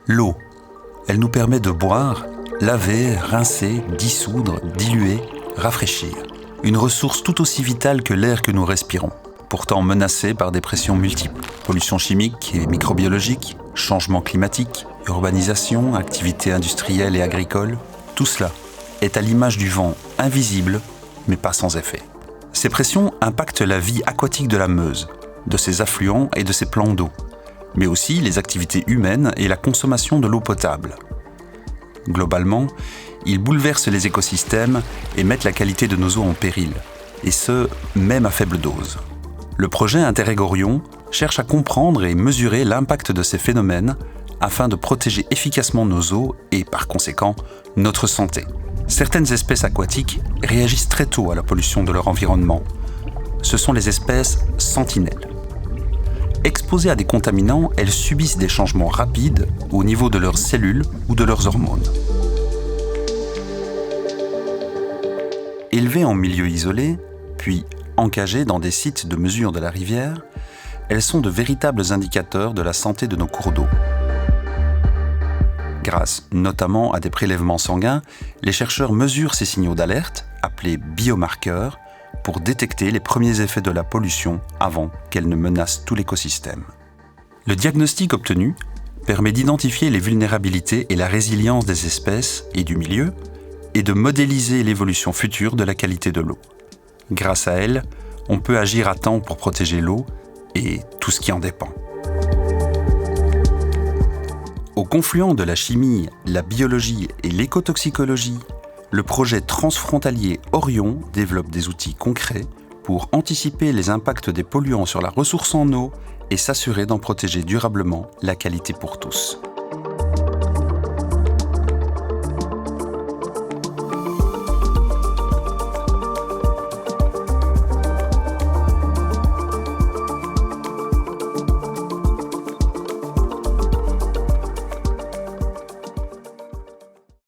L'eau, elle nous permet de boire, laver, rincer, dissoudre, diluer, rafraîchir. Une ressource tout aussi vitale que l'air que nous respirons, pourtant menacée par des pressions multiples. Pollution chimique et microbiologique, changement climatique, urbanisation, activités industrielles et agricoles, tout cela est à l'image du vent invisible, mais pas sans effet. Ces pressions impactent la vie aquatique de la Meuse, de ses affluents et de ses plans d'eau, mais aussi les activités humaines et la consommation de l'eau potable. Globalement, ils bouleversent les écosystèmes et mettent la qualité de nos eaux en péril, et ce, même à faible dose. Le projet Interreg Orion cherche à comprendre et mesurer l'impact de ces phénomènes afin de protéger efficacement nos eaux et, par conséquent, notre santé. Certaines espèces aquatiques réagissent très tôt à la pollution de leur environnement. Ce sont les espèces sentinelles. Exposées à des contaminants, elles subissent des changements rapides au niveau de leurs cellules ou de leurs hormones. Élevées en milieu isolé, puis encagées dans des sites de mesure de la rivière, elles sont de véritables indicateurs de la santé de nos cours d'eau. Grâce notamment à des prélèvements sanguins, les chercheurs mesurent ces signaux d'alerte, appelés biomarqueurs, pour détecter les premiers effets de la pollution avant qu'elle ne menace tout l'écosystème. Le diagnostic obtenu permet d'identifier les vulnérabilités et la résilience des espèces et du milieu, et de modéliser l'évolution future de la qualité de l'eau. Grâce à elle, on peut agir à temps pour protéger l'eau et tout ce qui en dépend. Au confluent de la chimie, la biologie et l'écotoxicologie, le projet transfrontalier Orion développe des outils concrets pour anticiper les impacts des polluants sur la ressource en eau et s'assurer d'en protéger durablement la qualité pour tous.